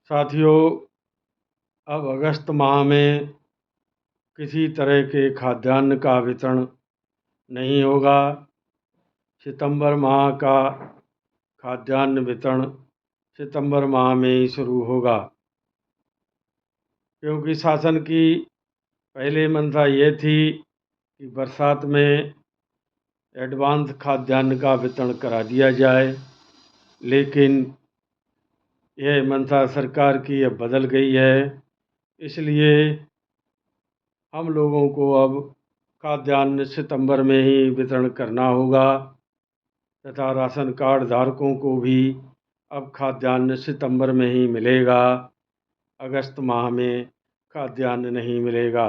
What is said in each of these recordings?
साथियों, अब अगस्त माह में किसी तरह के खाद्यान्न का वितरण नहीं होगा। सितंबर माह का खाद्यान्न वितरण सितंबर माह में ही शुरू होगा, क्योंकि शासन की पहले मंशा ये थी कि बरसात में एडवांस खाद्यान्न का वितरण करा दिया जाए, लेकिन यह मंशा सरकार की अब बदल गई है। इसलिए हम लोगों को अब खाद्यान्न सितंबर में ही वितरण करना होगा तथा राशन कार्ड धारकों को भी अब खाद्यान्न सितंबर में ही मिलेगा। अगस्त माह में खाद्यान्न नहीं मिलेगा।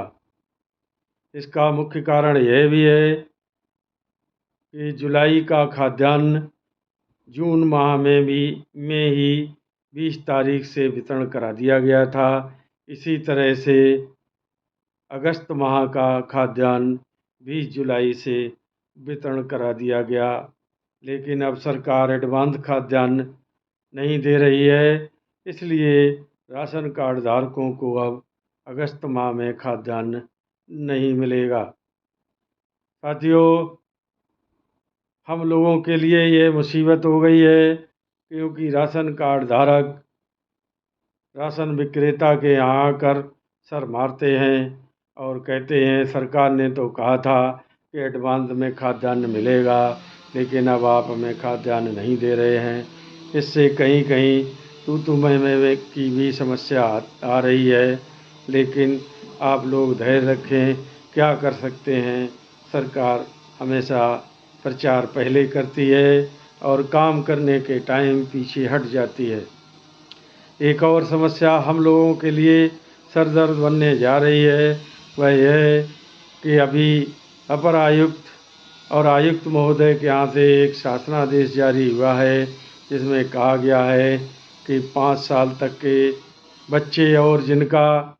इसका मुख्य कारण यह भी है कि जुलाई का खाद्यान्न जून माह में ही 20 तारीख से वितरण करा दिया गया था। इसी तरह से अगस्त माह का खाद्यान्न 20 जुलाई से वितरण करा दिया गया, लेकिन अब सरकार एडवांस खाद्यान्न नहीं दे रही है। इसलिए राशन कार्ड धारकों को अब अगस्त माह में खाद्यान्न नहीं मिलेगा। साथियों, हम लोगों के लिए ये मुसीबत हो गई है, क्योंकि राशन कार्ड धारक राशन विक्रेता के यहाँ आकर सर मारते हैं और कहते हैं सरकार ने तो कहा था कि एडवांस में खाद्यान्न मिलेगा, लेकिन अब आप हमें खाद्यान्न नहीं दे रहे हैं। इससे कहीं कहीं तू मैं की भी समस्या आ रही है, लेकिन आप लोग धैर्य रखें। क्या कर सकते हैं, सरकार हमेशा प्रचार पहले करती है और काम करने के टाइम पीछे हट जाती है। एक और समस्या हम लोगों के लिए सरदर्द बनने जा रही है, वह यह है कि अभी अपर आयुक्त और आयुक्त महोदय के यहाँ से एक शासनादेश जारी हुआ है, जिसमें कहा गया है कि 5 साल तक के बच्चे और जिनका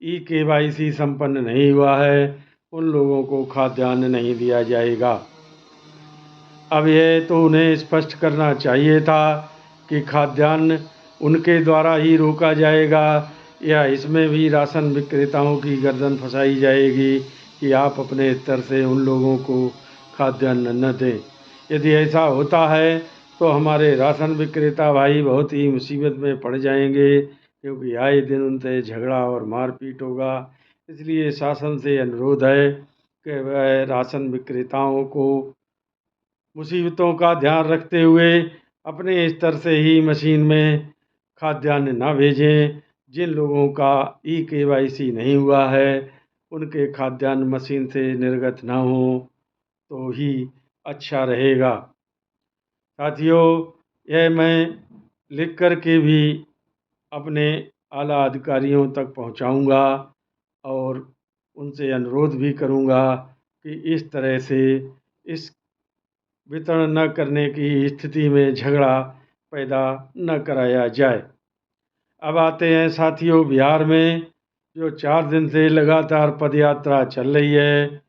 KYC संपन्न नहीं हुआ है, उन लोगों को खाद्यान्न नहीं दिया जाएगा। अब यह तो उन्हें स्पष्ट करना चाहिए था कि खाद्यान्न उनके द्वारा ही रोका जाएगा, या इसमें भी राशन विक्रेताओं की गर्दन फंसाई जाएगी कि आप अपने स्तर से उन लोगों को खाद्यान्न न दें। यदि ऐसा होता है तो हमारे राशन विक्रेता भाई बहुत ही मुसीबत में पड़ जाएंगे, क्योंकि आए दिन उनसे झगड़ा और मारपीट होगा। इसलिए शासन से अनुरोध है कि वह राशन विक्रेताओं को मुसीबतों का ध्यान रखते हुए अपने स्तर से ही मशीन में खाद्यान्न न भेजें। जिन लोगों का KYC नहीं हुआ है, उनके खाद्यान्न मशीन से निर्गत न हो तो ही अच्छा रहेगा। साथियों, यह मैं लिख कर के भी अपने आला अधिकारियों तक पहुंचाऊंगा और उनसे अनुरोध भी करूंगा कि इस तरह से इस वितरण न करने की स्थिति में झगड़ा पैदा न कराया जाए। अब आते हैं साथियों, बिहार में जो 4 दिन से लगातार पदयात्रा चल रही है,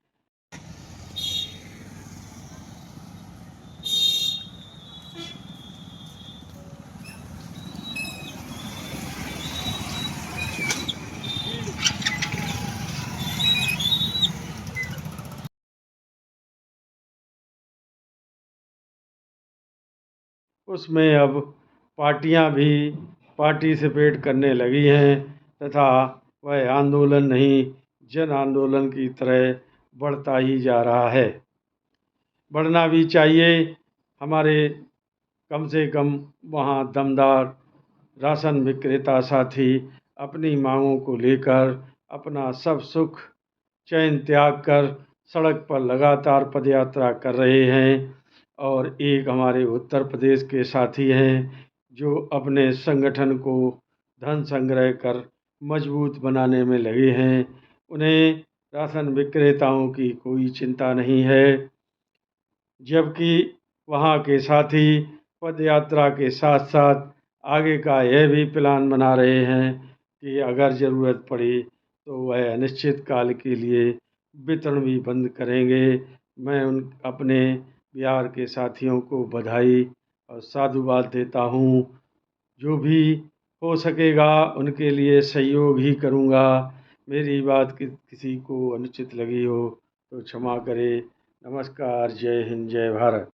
उसमें अब पार्टियां भी पार्टिसिपेट करने लगी हैं तथा वह आंदोलन नहीं जन आंदोलन की तरह बढ़ता ही जा रहा है। बढ़ना भी चाहिए। हमारे कम से कम वहाँ दमदार राशन विक्रेता साथी अपनी मांगों को लेकर अपना सब सुख चैन त्याग कर सड़क पर लगातार पदयात्रा कर रहे हैं। और एक हमारे उत्तर प्रदेश के साथी हैं जो अपने संगठन को धन संग्रह कर मजबूत बनाने में लगे हैं। उन्हें राशन विक्रेताओं की कोई चिंता नहीं है, जबकि वहाँ के साथी पद यात्रा के साथ साथ आगे का यह भी प्लान बना रहे हैं कि अगर ज़रूरत पड़ी तो वह अनिश्चित काल के लिए वितरण भी बंद करेंगे। मैं उन अपने बिहार के साथियों को बधाई और साधुवाद देता हूँ। जो भी हो सकेगा उनके लिए सहयोग ही करूँगा। मेरी बात किसी को अनुचित लगी हो तो क्षमा करें। नमस्कार, जय हिंद, जय भारत।